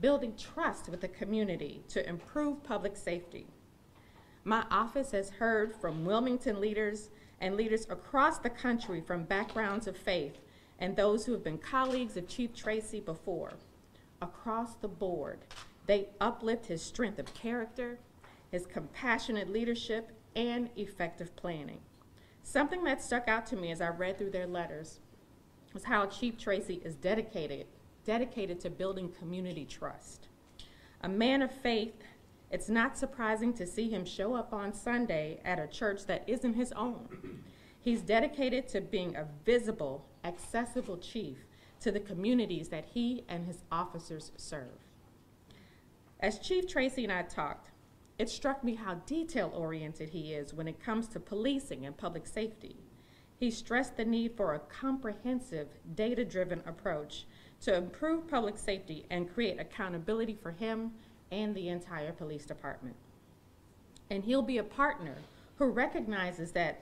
building trust with the community to improve public safety. My office has heard from Wilmington leaders and leaders across the country from backgrounds of faith and those who have been colleagues of Chief Tracy before. Across the board, they uplift his strength of character, his compassionate leadership, and effective planning. Something that stuck out to me as I read through their letters was how Chief Tracy is dedicated to building community trust. A man of faith, it's not surprising to see him show up on Sunday at a church that isn't his own. He's dedicated to being a visible, accessible chief to the communities that he and his officers serve. As Chief Tracy and I talked, it struck me how detail-oriented he is when it comes to policing and public safety. He stressed the need for a comprehensive, data-driven approach to improve public safety and create accountability for him and the entire police department. And he'll be a partner who recognizes that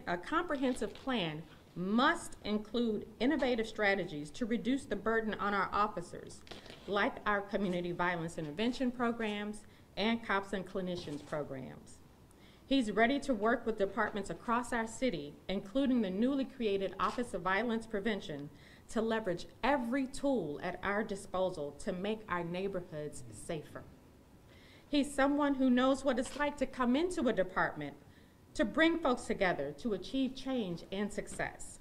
a comprehensive plan must include innovative strategies to reduce the burden on our officers, like our community violence intervention programs and cops and clinicians programs. He's ready to work with departments across our city, including the newly created Office of Violence Prevention, to leverage every tool at our disposal to make our neighborhoods safer. He's someone who knows what it's like to come into a department, to bring folks together to achieve change and success.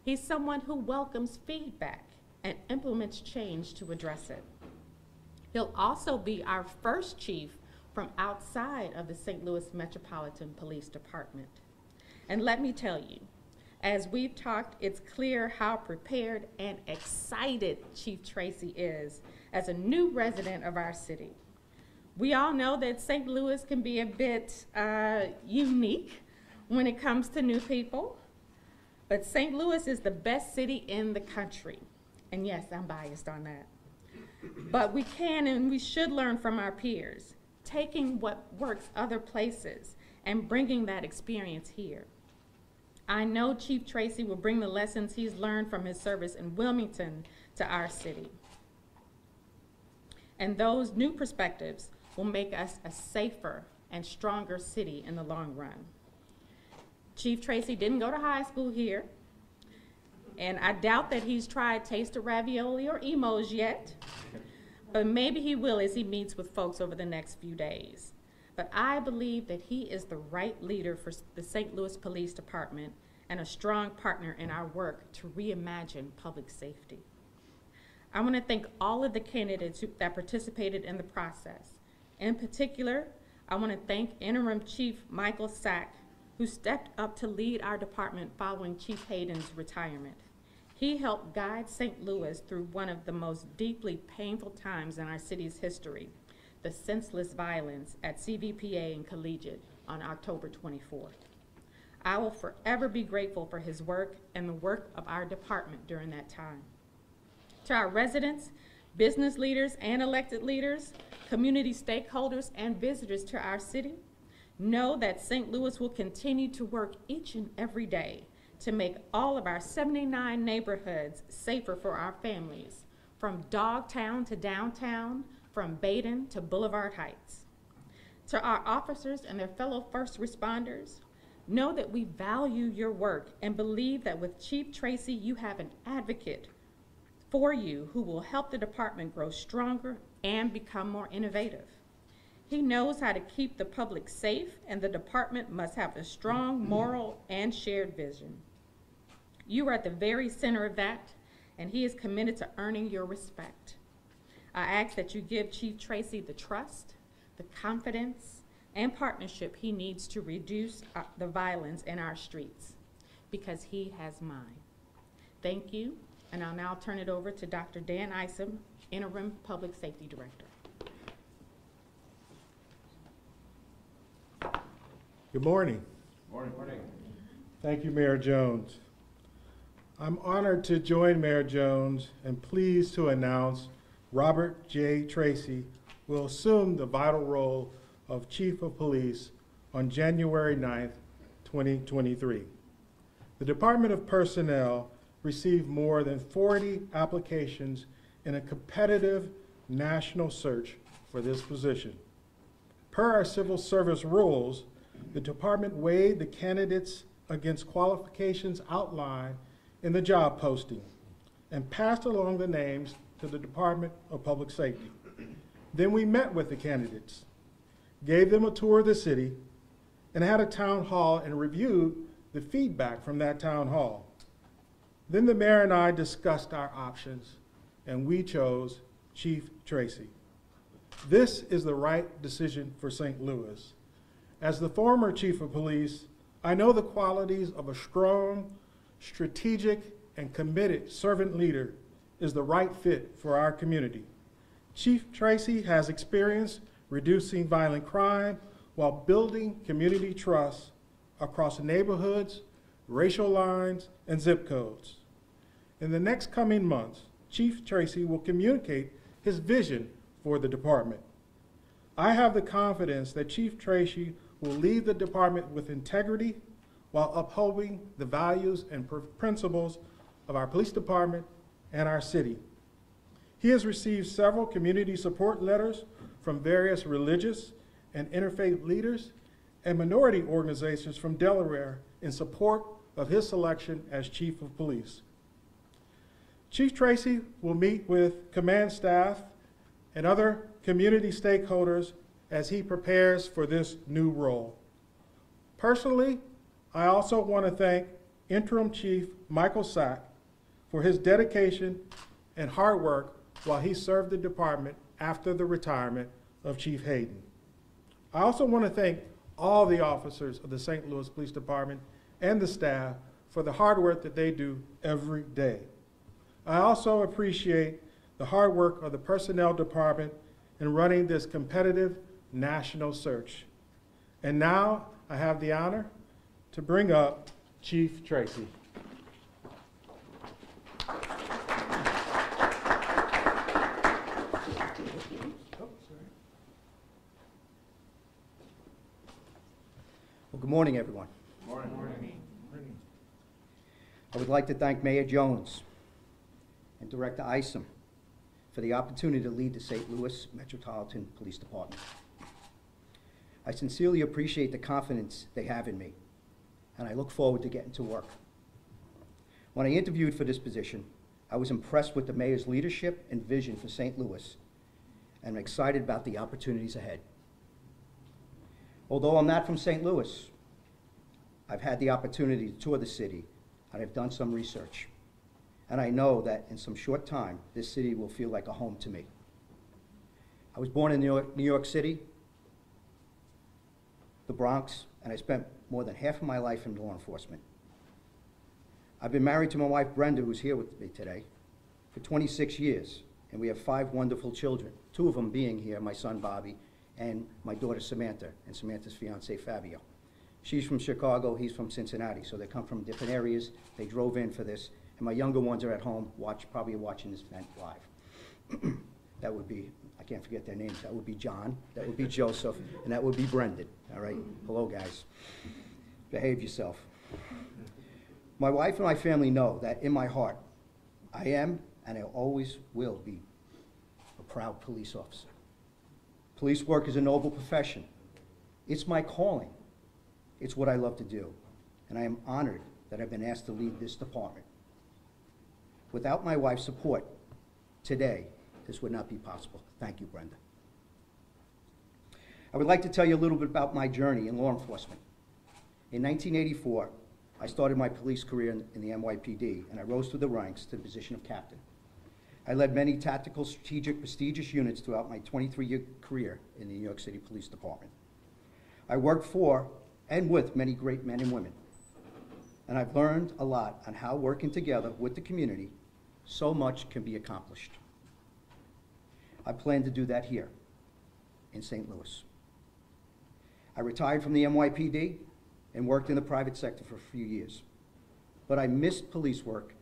He's someone who welcomes feedback and implements change to address it. He'll also be our first chief from outside of the St. Louis Metropolitan Police Department. And let me tell you, as we've talked, it's clear how prepared and excited Chief Tracy is as a new resident of our city. We all know that St. Louis can be a bit unique when it comes to new people, but St. Louis is the best city in the country. And yes, I'm biased on that. But we can and we should learn from our peers, taking what works other places and bringing that experience here. I know Chief Tracy will bring the lessons he's learned from his service in Wilmington to our city. And those new perspectives will make us a safer and stronger city in the long run. Chief Tracy didn't go to high school here, and I doubt that he's tried taste of ravioli or emos yet, but maybe he will as he meets with folks over the next few days. But I believe that he is the right leader for the St. Louis Police Department and a strong partner in our work to reimagine public safety. I want to thank all of the candidates that participated in the process. In particular, I want to thank Interim Chief Michael Sack, who stepped up to lead our department following Chief Hayden's retirement. He helped guide St. Louis through one of the most deeply painful times in our city's history, the senseless violence at CVPA and Collegiate on October 24th. I will forever be grateful for his work and the work of our department during that time. To our residents, business leaders and elected leaders, community stakeholders and visitors to our city, know that St. Louis will continue to work each and every day to make all of our 79 neighborhoods safer for our families, from Dogtown to downtown, from Baden to Boulevard Heights. To our officers and their fellow first responders, know that we value your work and believe that with Chief Tracy, you have an advocate for you who will help the department grow stronger and become more innovative. He knows how to keep the public safe, and the department must have a strong moral and shared vision. You are at the very center of that, and he is committed to earning your respect. I ask that you give Chief Tracy the trust, the confidence, and partnership he needs to reduce the violence in our streets, because he has mine. Thank you, and I'll now turn it over to Dr. Dan Isom, Interim Public Safety Director. Good morning. Morning. Morning. Thank you, Mayor Jones. I'm honored to join Mayor Jones and pleased to announce Robert J. Tracy will assume the vital role of Chief of Police on January 9th, 2023. The Department of Personnel received more than 40 applications in a competitive national search for this position. Per our civil service rules, the department weighed the candidates against qualifications outlined in the job posting and passed along the names to the Department of Public Safety. Then we met with the candidates, gave them a tour of the city, and had a town hall and reviewed the feedback from that town hall. Then the mayor and I discussed our options, and we chose Chief Tracy. This is the right decision for St. Louis. As the former chief of police, I know the qualities of a strong, strategic, and committed servant leader is the right fit for our community. Chief Tracy has experience reducing violent crime while building community trust across neighborhoods, racial lines, and zip codes. In the next coming months, Chief Tracy will communicate his vision for the department. I have the confidence that Chief Tracy will lead the department with integrity while upholding the values and principles of our police department and our city. He has received several community support letters from various religious and interfaith leaders and minority organizations from Delaware in support of his selection as Chief of Police. Chief Tracy will meet with command staff and other community stakeholders as he prepares for this new role. Personally, I also want to thank Interim Chief Michael Sack for his dedication and hard work while he served the department after the retirement of Chief Hayden. I also want to thank all the officers of the St. Louis Police Department and the staff for the hard work that they do every day. I also appreciate the hard work of the personnel department in running this competitive national search. And now I have the honor to bring up Chief Tracy. Well, good morning, everyone. Morning. I would like to thank Mayor Jones and Director Isom for the opportunity to lead the St. Louis Metropolitan Police Department. I sincerely appreciate the confidence they have in me, and I look forward to getting to work. When I interviewed for this position, I was impressed with the mayor's leadership and vision for St. Louis, and I'm excited about the opportunities ahead. Although I'm not from St. Louis, I've had the opportunity to tour the city, and I've done some research. And I know that in some short time, this city will feel like a home to me. I was born in New York City, the Bronx, and I spent more than half of my life in law enforcement. I've been married to my wife, Brenda, who's here with me today, for 26 years, and we have 5 wonderful children, 2 of them being here, my son, Bobby, and my daughter, Samantha, and Samantha's fiance, Fabio. She's from Chicago, he's from Cincinnati, so they come from different areas. They drove in for this, and my younger ones are at home, probably watching this event live. That would be, I can't forget their names, that would be John, that would be Joseph, and that would be Brendan, all right? Hello, guys. Behave yourself. My wife and my family know that in my heart, I am, and I always will be, a proud police officer. Police work is a noble profession. It's my calling. It's what I love to do, and I am honored that I've been asked to lead this department. Without my wife's support, today, this would not be possible. Thank you, Brenda. I would like to tell you a little bit about my journey in law enforcement. In 1984, I started my police career in the NYPD, and I rose through the ranks to the position of captain. I led many tactical, strategic, prestigious units throughout my 23-year career in the New York City Police Department. I worked for and with many great men and women, and I've learned a lot on how working together with the community, so much can be accomplished. I plan to do that here in St. Louis. I retired from the NYPD and worked in the private sector for a few years, but I missed police work,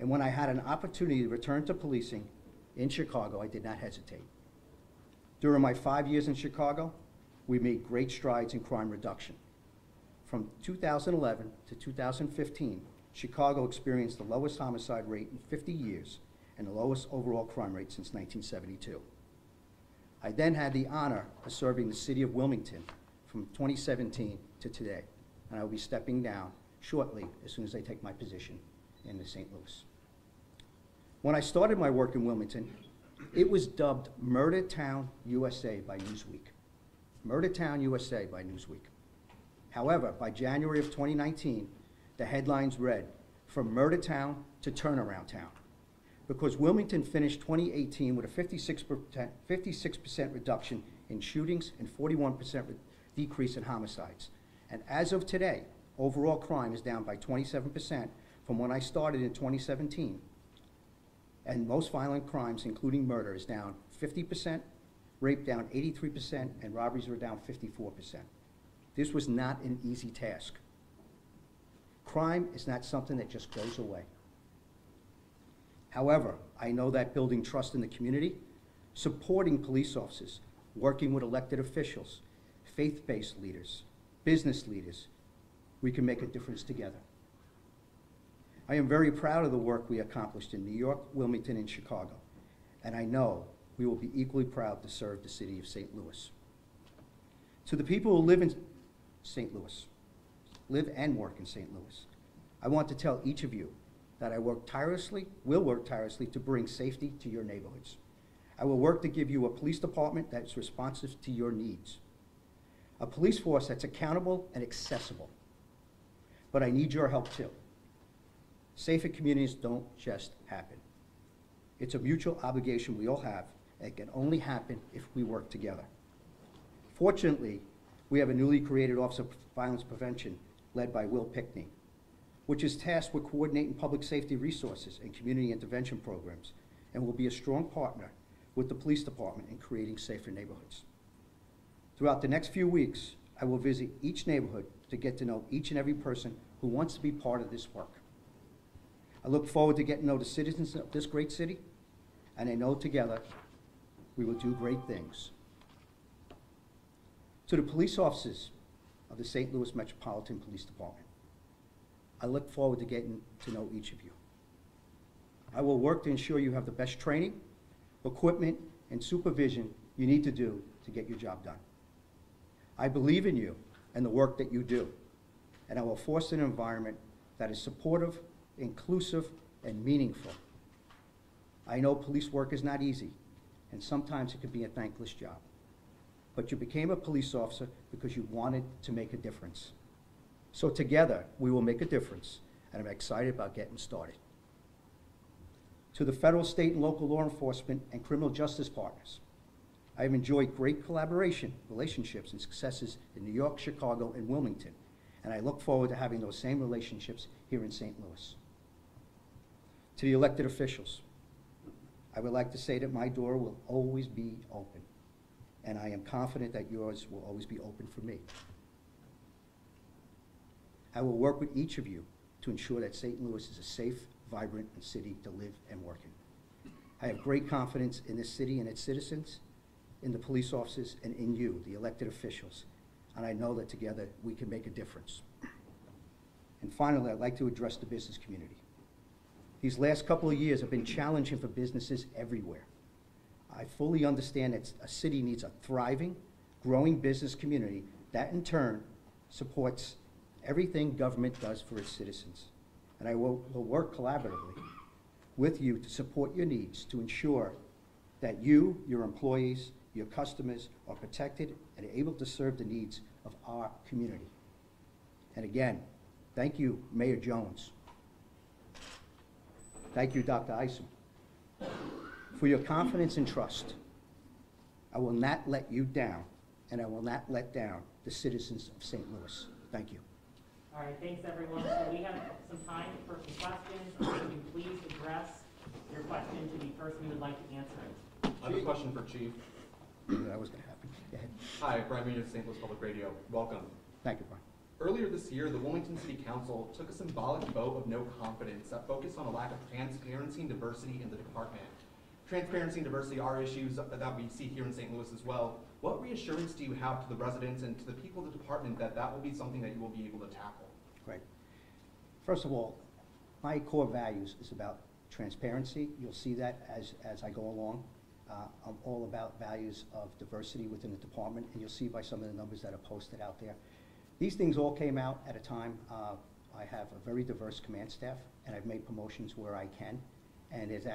and when I had an opportunity to return to policing in Chicago, I did not hesitate. During my 5 years in Chicago, we made great strides in crime reduction. From 2011 to 2015, Chicago experienced the lowest homicide rate in 50 years, and the lowest overall crime rate since 1972. I then had the honor of serving the city of Wilmington from 2017 to today, and I will be stepping down shortly as soon as I take my position in the St. Louis. When I started my work in Wilmington, it was dubbed Murder Town, USA by Newsweek. Murder Town, USA by Newsweek. However, by January of 2019, the headlines read, "From Murder Town to Turnaround Town," because Wilmington finished 2018 with a 56% reduction in shootings and 41% decrease in homicides. And as of today, overall crime is down by 27% from when I started in 2017. And most violent crimes, including murder, is down 50%, rape down 83%, and robberies were down 54%. This was not an easy task. Crime is not something that just goes away. However, I know that building trust in the community, supporting police officers, working with elected officials, faith-based leaders, business leaders, we can make a difference together. I am very proud of the work we accomplished in New York, Wilmington, and Chicago, and I know we will be equally proud to serve the city of St. Louis. To the people who live in St. Louis, live and work in St. Louis, I want to tell each of you that I will work tirelessly to bring safety to your neighborhoods. I will work to give you a police department that is responsive to your needs, a police force that's accountable and accessible. But I need your help too. Safer communities don't just happen. It's a mutual obligation we all have, and it can only happen if we work together. Fortunately, we have a newly created Office of Violence Prevention led by Will Pickney, which is tasked with coordinating public safety resources and community intervention programs, and will be a strong partner with the police department in creating safer neighborhoods. Throughout the next few weeks, I will visit each neighborhood to get to know each and every person who wants to be part of this work. I look forward to getting to know the citizens of this great city, and I know together we will do great things. To the police officers of the St. Louis Metropolitan Police Department, I look forward to getting to know each of you. I will work to ensure you have the best training, equipment, and supervision you need to do to get your job done. I believe in you and the work that you do, and I will foster an environment that is supportive, inclusive, and meaningful. I know police work is not easy, and sometimes it can be a thankless job. But you became a police officer because you wanted to make a difference. So together, we will make a difference, and I'm excited about getting started. To the federal, state, and local law enforcement and criminal justice partners, I have enjoyed great collaboration, relationships, and successes in New York, Chicago, and Wilmington, and I look forward to having those same relationships here in St. Louis. To the elected officials, I would like to say that my door will always be open, and I am confident that yours will always be open for me. I will work with each of you to ensure that St. Louis is a safe, vibrant city to live and work in. I have great confidence in this city and its citizens, in the police officers, and in you, the elected officials, and I know that together we can make a difference. And finally, I'd like to address the business community. These last couple of years have been challenging for businesses everywhere. I fully understand that a city needs a thriving, growing business community that in turn supports everything government does for its citizens. And I will work collaboratively with you to support your needs to ensure that you, your employees, your customers are protected and able to serve the needs of our community. And again, thank you, Mayor Jones. Thank you, Dr. Isom, for your confidence and trust. I will not let you down, and I will not let down the citizens of St. Louis. Thank you. All right, thanks everyone. So we have some time for some questions. Can you please address your question to the person who would like to answer it? I have a question for Chief. That was going to happen. Go ahead. Hi, Brian Mead of St. Louis Public Radio. Welcome. Thank you, Brian. Earlier this year, the Wilmington City Council took a symbolic vote of no confidence that focused on a lack of transparency and diversity in the department. Transparency and diversity are issues that we see here in St. Louis as well. What reassurance do you have to the residents and to the people of the department that that will be something that you will be able to tackle? Great. First of all, my core values is about transparency. You'll see that as I go along. I'm all about values of diversity within the department, and you'll see by some of the numbers that are posted out there. These things all came out at a time. I have a very diverse command staff, and I've made promotions where I can, and is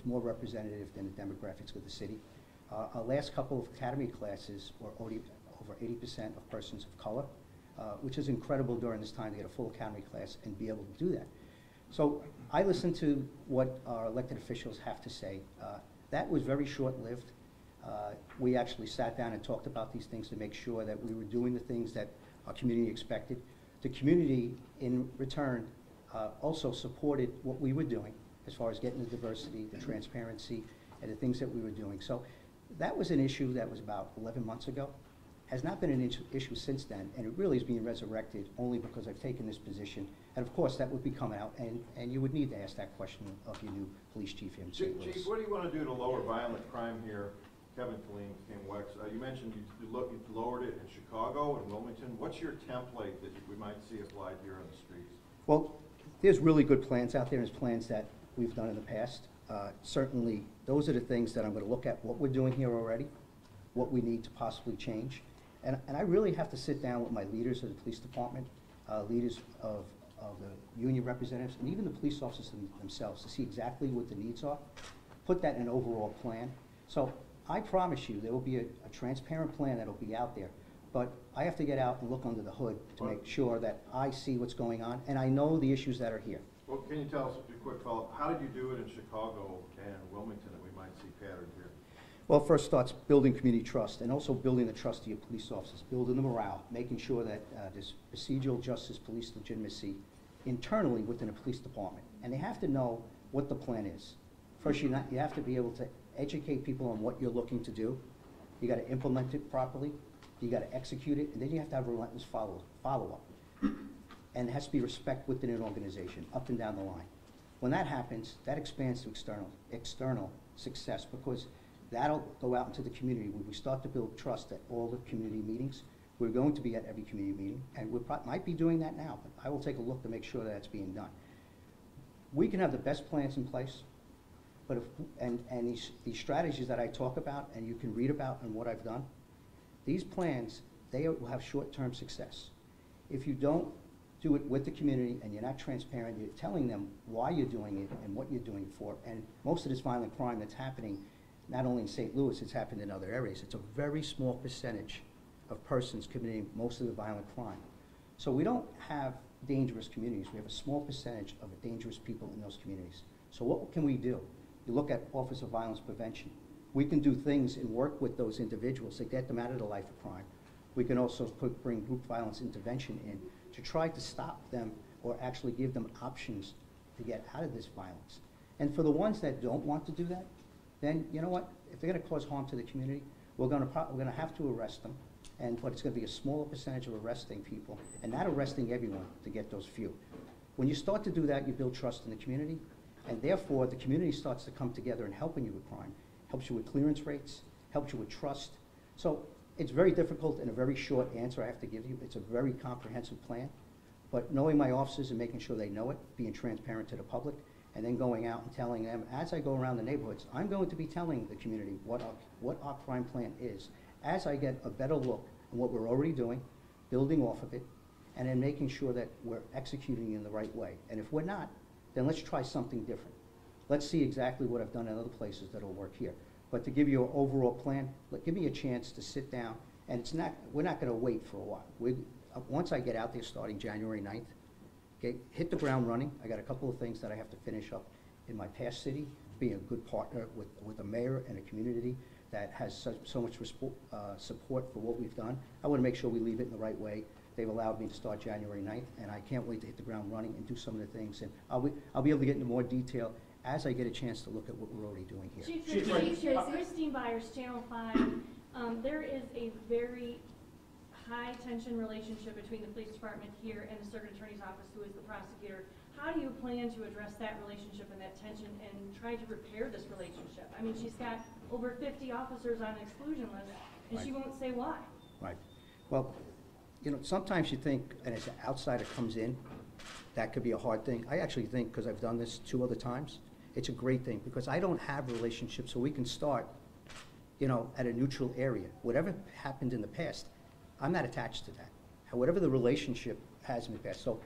more representative than the demographics of the city. Our last couple of academy classes were over 80% of persons of color, which is incredible during this time to get a full academy class and be able to do that. So I listen to what our elected officials have to say. That was very short-lived. We actually sat down and talked about these things to make sure that we were doing the things that our community expected. The community, in return, also supported what we were doing as far as getting the diversity, the transparency, and the things that we were doing. So that was an issue that was about 11 months ago. Has not been an issue since then, and it really is being resurrected only because I've taken this position. And of course, that would be coming out, and you would need to ask that question of your new police chief here in St. Louis. Chief, what do you want to do to lower violent crime here? Kevin Killeen, King Wex. You mentioned you lowered it in Chicago and Wilmington. What's your template that we might see applied here on the streets? Well, there's really good plans out there. There's plans that we've done in the past. Certainly, those are the things that I'm going to look at, what we're doing here already, what we need to possibly change. And I really have to sit down with my leaders of the police department, leaders of the union representatives, and even the police officers themselves to see exactly what the needs are, put that in an overall plan. So I promise you there will be a transparent plan that will be out there, but I have to get out and look under the hood to make sure that I see what's going on, and I know the issues that are here. Well, can you tell us a quick follow-up? How did you do it in Chicago and Wilmington that we might see patterned here? Well, first starts building community trust and also building the trust of your police officers, building the morale, making sure that there's procedural justice, police legitimacy internally within a police department. And they have to know what the plan is. First, you have to be able to educate people on what you're looking to do. You got to implement it properly. You got to execute it, and then you have to have relentless follow-up. And it has to be respect within an organization, up and down the line. When that happens, that expands to external success, because that'll go out into the community. When we start to build trust at all the community meetings, we're going to be at every community meeting, and we might be doing that now, but I will take a look to make sure that it's being done. We can have the best plans in place, but these strategies that I talk about and you can read about and what I've done, these plans, they will have short-term success. If you don't do it with the community and you're not transparent, you're telling them why you're doing it and what you're doing it for, and most of this violent crime that's happening, not only in St. Louis, it's happened in other areas. It's a very small percentage of persons committing most of the violent crime. So we don't have dangerous communities. We have a small percentage of dangerous people in those communities. So what can we do? You look at Office of Violence Prevention. We can do things and work with those individuals to get them out of the life of crime. We can also bring group violence intervention in to try to stop them or actually give them options to get out of this violence. And for the ones that don't want to do that, then you know what? If they're going to cause harm to the community, we're going to have to arrest them. But it's going to be a smaller percentage of arresting people and not arresting everyone to get those few. When you start to do that, you build trust in the community, and therefore the community starts to come together and helping you with crime, helps you with clearance rates, helps you with trust. So it's very difficult and a very short answer I have to give you. It's a very comprehensive plan, but knowing my officers and making sure they know it, being transparent to the public, and then going out and telling them, as I go around the neighborhoods, I'm going to be telling the community what our crime plan is, as I get a better look at what we're already doing, building off of it, and then making sure that we're executing in the right way. And if we're not, then let's try something different. Let's see exactly what I've done in other places that'll work here. But to give you an overall plan, give me a chance to sit down, and we're not going to wait for a while. Once I get out there starting January 9th, okay, hit the ground running. I got a couple of things that I have to finish up in my past city, being a good partner with a mayor and a community that has so much support for what we've done. I want to make sure we leave it in the right way. They've allowed me to start January 9th, and I can't wait to hit the ground running and do some of the things. And I'll be able to get into more detail as I get a chance to look at what we're already doing here. Chief Christine Byers, Channel 5. There is a very high tension relationship between the police department here and the circuit attorney's office, who is the prosecutor. How do you plan to address that relationship and that tension and try to repair this relationship? I mean, she's got over 50 officers on an exclusion list, and Right. she won't say why. Right. Well, you know, sometimes you think, and as an outsider comes in, that could be a hard thing. I actually think, because I've done this 2 other times, it's a great thing, because I don't have relationships, so we can start, you know, at a neutral area. Whatever happened in the past, I'm not attached to that. Whatever the relationship has in the past. So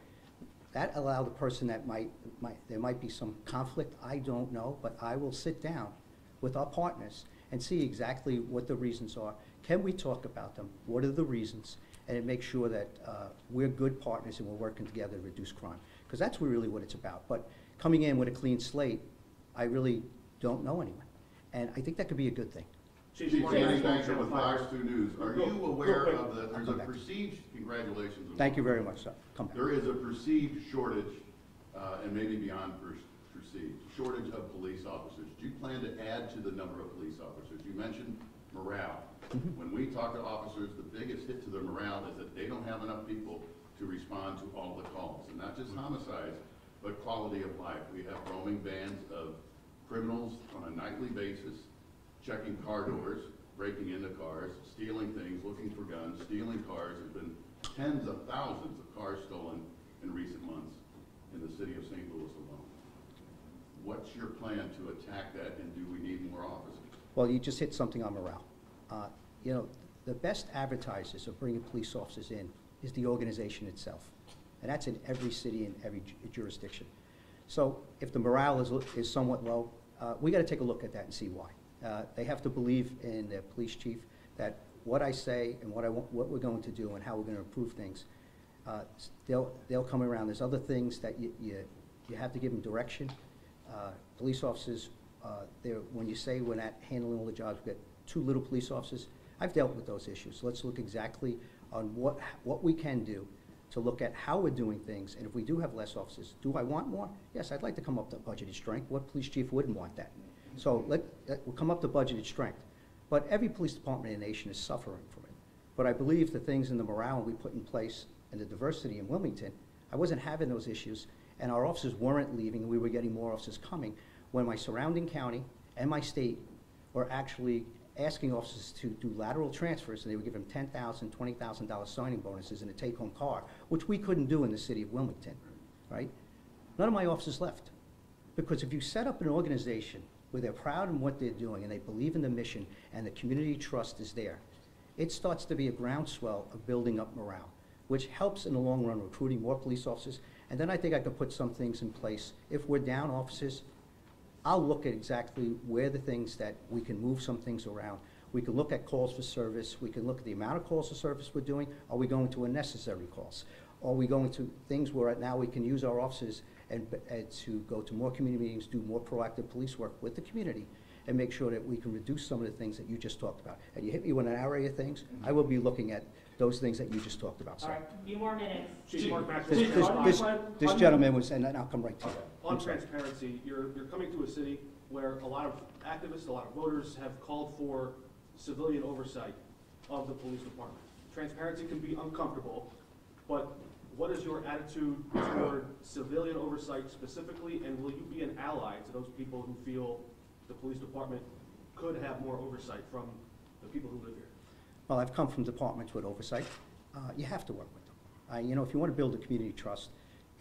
that allow the person that there might be some conflict, I don't know, but I will sit down with our partners and see exactly what the reasons are. Can we talk about them? What are the reasons? And make sure that we're good partners and we're working together to reduce crime. Because that's really what it's about. But coming in with a clean slate, I really don't know anyone. And I think that could be a good thing. Chief Danny Banker with Fox 2 News. Are you aware of the, there's a perceived, congratulations. Thank you very much, sir. Come back. There is a perceived shortage, and maybe beyond perceived, shortage of police officers. Do you plan to add to the number of police officers? You mentioned morale. When we talk to officers, the biggest hit to their morale is that they don't have enough people to respond to all the calls, and not just homicides, but quality of life. We have roaming bands of criminals on a nightly basis, checking car doors, breaking into cars, stealing things, looking for guns, stealing cars. There's been tens of thousands of cars stolen in recent months in the city of St. Louis alone. What's your plan to attack that, and do we need more officers? Well, you just hit something on morale. You know, the best advertisers of bringing police officers in is the organization itself. And that's in every city and every jurisdiction. So if the morale is somewhat low, we got to take a look at that and see why. They have to believe in their police chief that what I say and what we're going to do and how we're going to improve things, they'll come around. There's other things that you have to give them direction. Police officers, when you say we're not handling all the jobs, we've got too little police officers, I've dealt with those issues. Let's look exactly on what we can do to look at how we're doing things, and if we do have less officers, do I want more? Yes, I'd like to come up to budgeted strength. What police chief wouldn't want that? So we'll come up to budgeted strength. But every police department in the nation is suffering from it. But I believe the things in the morale we put in place and the diversity in Wilmington, I wasn't having those issues, and our officers weren't leaving, and we were getting more officers coming, when my surrounding county and my state were actually asking officers to do lateral transfers, and they would give them $10,000, $20,000 signing bonuses and a take-home car, which we couldn't do in the city of Wilmington, right? None of my officers left. Because if you set up an organization where they're proud in what they're doing and they believe in the mission and the community trust is there, it starts to be a groundswell of building up morale, which helps in the long run recruiting more police officers. And then I think I could put some things in place. If we're down officers, I'll look at exactly where the things that we can move some things around. We can look at calls for service. We can look at the amount of calls for service we're doing. Are we going to unnecessary calls? Are we going to things where now we can use our officers and to go to more community meetings, do more proactive police work with the community, and make sure that we can reduce some of the things that you just talked about. And you hit me with an array of things. I will be looking at those things that you just talked about, sir. All right, a few more minutes. Chief Mark This gentleman was, and I'll come right to you. On transparency, you're coming to a city where a lot of activists, a lot of voters have called for civilian oversight of the police department. Transparency can be uncomfortable, but what is your attitude toward civilian oversight specifically, and will you be an ally to those people who feel the police department could have more oversight from the people who live here? Well, I've come from departments with oversight. You have to work with them. You know, if you want to build a community trust,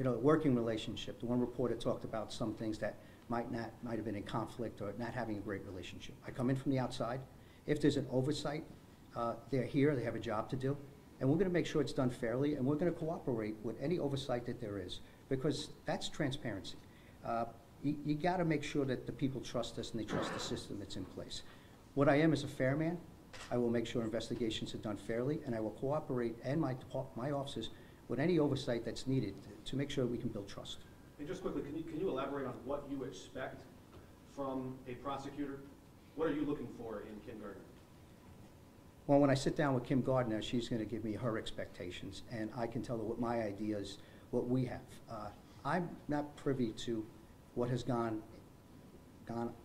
you know, a working relationship. The one reporter talked about some things that might have been in conflict or not having a great relationship. I come in from the outside. If there's an oversight, they're here, they have a job to do, and we're going to make sure it's done fairly, and we're going to cooperate with any oversight that there is, because that's transparency. You got to make sure that the people trust us and they trust the system that's in place. What I am is a fair man. I will make sure investigations are done fairly, and I will cooperate and my officers with any oversight that's needed to make sure we can build trust. And just quickly, can you elaborate on what you expect from a prosecutor? What are you looking for in Kim Gardner? Well, when I sit down with Kim Gardner, she's going to give me her expectations, and I can tell her what my ideas, what we have. I'm not privy to what has gone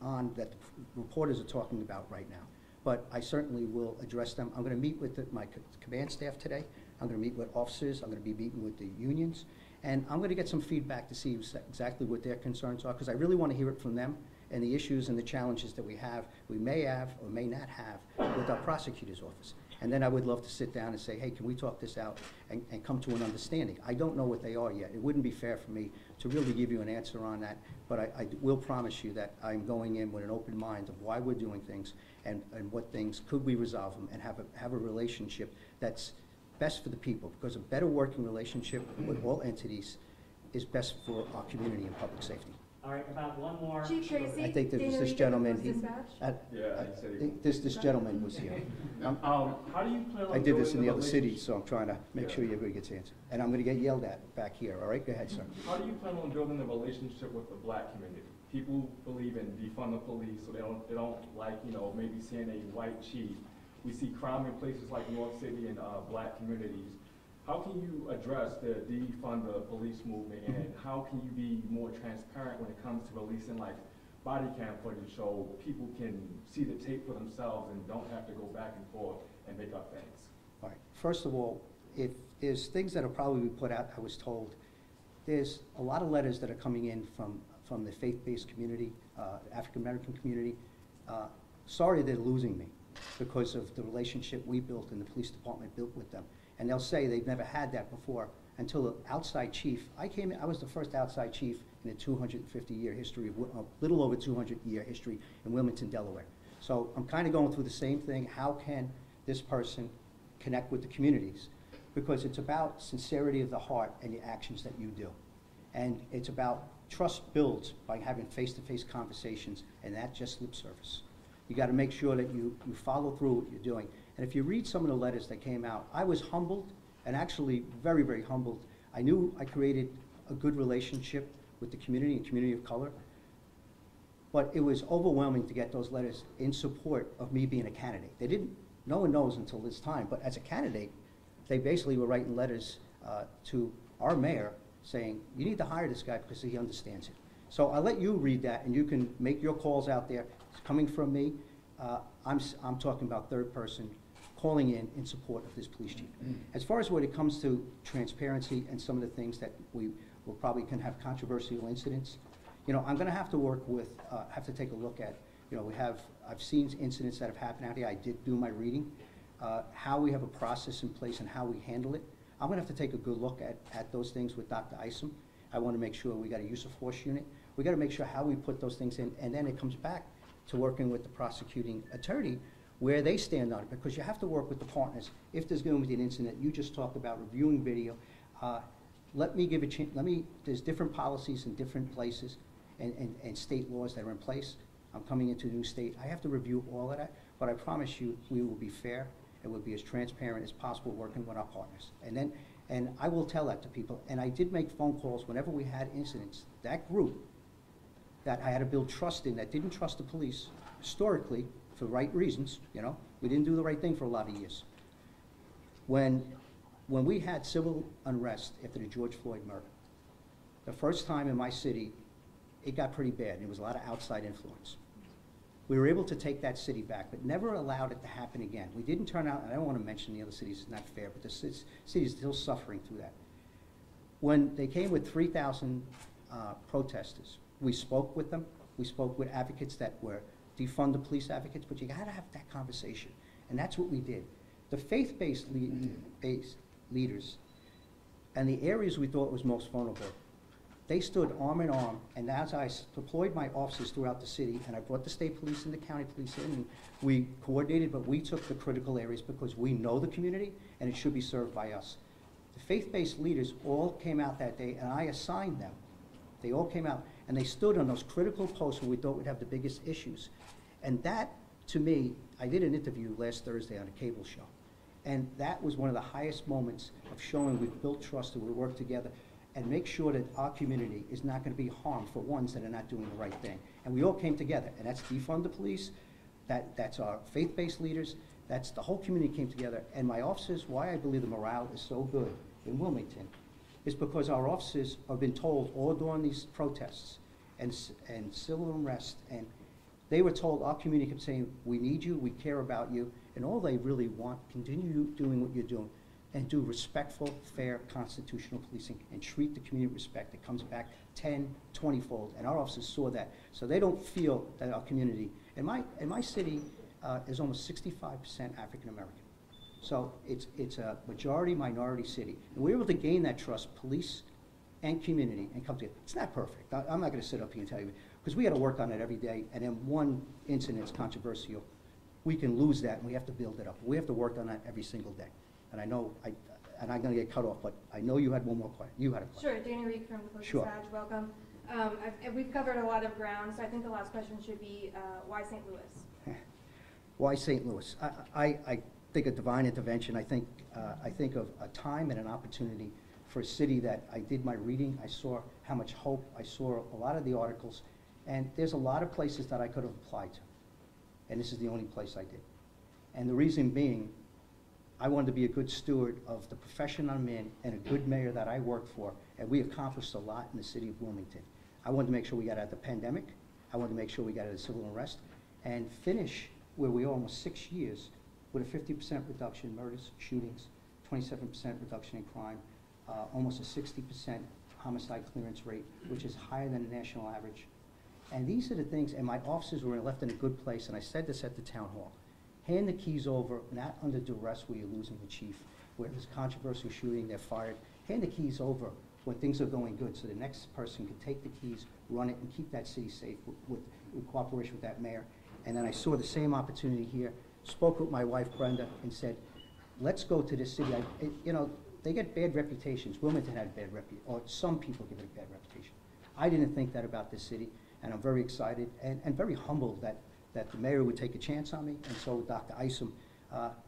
on that the reporters are talking about right now, but I certainly will address them. I'm going to meet with my command staff today. I'm going to meet with officers. I'm going to be meeting with the unions, and I'm going to get some feedback to see exactly what their concerns are, because I really want to hear it from them and the issues and the challenges that we may have or may not have with our prosecutor's office. And then I would love to sit down and say, hey, can we talk this out and come to an understanding? I don't know what they are yet. It wouldn't be fair for me to really give you an answer on that, but I will promise you that I'm going in with an open mind of why we're doing things and what things could we resolve them and have a relationship that's best for the people, because a better working relationship with all entities is best for our community and public safety. All right, about one more. Chief Tracy, I think there was Dana this Reed, gentleman, Post-Dispatch. this gentleman was here. How do you plan on I did this building in the a other cities, relationship- so I'm trying to make sure everybody gets answered. And I'm gonna get yelled at back here, all right? Go ahead, sir. How do you plan on building a relationship with the black community? People believe in defund the police, so they don't like, maybe seeing a white chief. We see crime in places like North City and black communities. How can you address the defund the police movement, and how can you be more transparent when it comes to releasing like body cam footage so people can see the tape for themselves and don't have to go back and forth and make up things? All right. First of all, if there's things that will probably be put out, I was told, there's a lot of letters that are coming in from the faith-based community, African-American community. Sorry they're losing me because of the relationship we built and the police department built with them. And they'll say they've never had that before until an outside chief. I was the first outside chief in a 250-year history, a little over 200-year history in Wilmington, Delaware. So I'm kind of going through the same thing. How can this person connect with the communities? Because it's about sincerity of the heart and the actions that you do. And it's about trust builds by having face-to-face conversations, and not just lip service. You got to make sure that you follow through what you're doing. And if you read some of the letters that came out, I was humbled, and actually very, very humbled. I knew I created a good relationship with the community and community of color, but it was overwhelming to get those letters in support of me being a candidate. No one knows until this time, but as a candidate, they basically were writing letters to our mayor saying, you need to hire this guy because he understands it. So I'll let you read that, and you can make your calls out there. It's coming from me. I'm talking about third person calling in support of this police chief. As far as when it comes to transparency and some of the things that we will probably can have controversial incidents, I'm going to have to work with, have to take a look at, I've seen incidents that have happened out here. I did do my reading, how we have a process in place and how we handle it. I'm going to have to take a good look at those things with Dr. Isom. I want to make sure we got a use of force unit. We got to make sure how we put those things in, and then it comes back to working with the prosecuting attorney where they stand on it, because you have to work with the partners. If there's going to be an incident, you just talked about reviewing video. Let me give a chance, there's different policies in different places and state laws that are in place. I'm coming into a new state. I have to review all of that, but I promise you we will be fair and we'll be as transparent as possible working with our partners. And I will tell that to people. And I did make phone calls whenever we had incidents. That group that I had to build trust in, that didn't trust the police historically for the right reasons, we didn't do the right thing for a lot of years. When we had civil unrest after the George Floyd murder, the first time in my city, it got pretty bad, and there was a lot of outside influence. We were able to take that city back, but never allowed it to happen again. We didn't turn out, and I don't want to mention the other cities, it's not fair, but the city is still suffering through that. When they came with 3,000 protesters, we spoke with them. We spoke with advocates that were defund the police advocates, but you got to have that conversation, and that's what we did. The faith-based leaders and the areas we thought was most vulnerable, they stood arm in arm, and as I deployed my officers throughout the city, and I brought the state police and the county police in, and we coordinated, but we took the critical areas because we know the community, and it should be served by us. The faith-based leaders all came out that day, and I assigned them. They all came out, and they stood on those critical posts where we thought we'd have the biggest issues. And that, to me, I did an interview last Thursday on a cable show, and that was one of the highest moments of showing we've built trust and we work together and make sure that our community is not going to be harmed for ones that are not doing the right thing. And we all came together, and that's defund the police, that's our faith-based leaders, that's the whole community came together. And my officers, why I believe the morale is so good in Wilmington is because our officers have been told all during these protests and civil unrest, and they were told, our community kept saying, we need you, we care about you, and all they really want, continue doing what you're doing, and do respectful, fair, constitutional policing, and treat the community with respect. It comes back 10, 20-fold, and our officers saw that. So they don't feel that our community, in my city, is almost 65% African American. So it's a majority-minority city. And we're able to gain that trust, police and community, and come together. It's not perfect. I'm not gonna sit up here and tell you, because we gotta work on it every day, and then one incident's controversial, we can lose that, and we have to build it up. We have to work on that every single day. And I know, and I'm gonna get cut off, but I know you had one more question. You had a question. Sure, Danny Reed from the Post Sure. Dispatch, welcome. We've covered a lot of ground, so I think the last question should be, why St. Louis? Why St. Louis? I think of divine intervention. I think of a time and an opportunity for a city that I did my reading. I saw how much hope. I saw a lot of the articles. And there's a lot of places that I could have applied to. And this is the only place I did. And the reason being, I wanted to be a good steward of the profession I'm in and a good mayor that I work for. And we accomplished a lot in the city of Wilmington. I wanted to make sure we got out of the pandemic. I wanted to make sure we got out of the civil unrest and finish where we are almost 6 years with a 50% reduction in murders, shootings, 27% reduction in crime, almost a 60% homicide clearance rate, which is higher than the national average. And these are the things, and my officers were left in a good place, and I said this at the town hall. Hand the keys over, not under duress where you're losing the chief, where there's controversial shooting, they're fired. Hand the keys over when things are going good, so the next person can take the keys, run it, and keep that city safe with cooperation with that mayor. And then I saw the same opportunity here, spoke with my wife Brenda, and said, let's go to this city. You know, they get bad reputations. Wilmington had a bad reputation, or some people give it a bad reputation. I didn't think that about this city, and I'm very excited and very humbled that the mayor would take a chance on me, and so would Dr. Isom.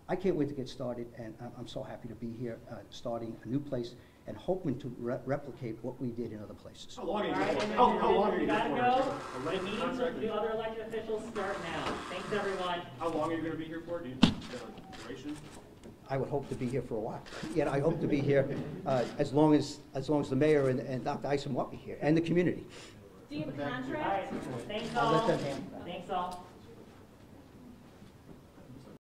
I can't wait to get started, and I'm so happy to be here, starting a new place and hoping to replicate what we did in other places. How long are you All right, going and How long are you you gotta going go. for? The meetings with the other elected officials start now. Thanks, everyone. How long are you going to be here for? Do you have a duration? I would hope to be here for a while. Yet I hope to be here as long as the mayor and Dr. Isom want me here, and the community. Do you have a All right, contract? thanks I'll let all. them handle that. Thanks all.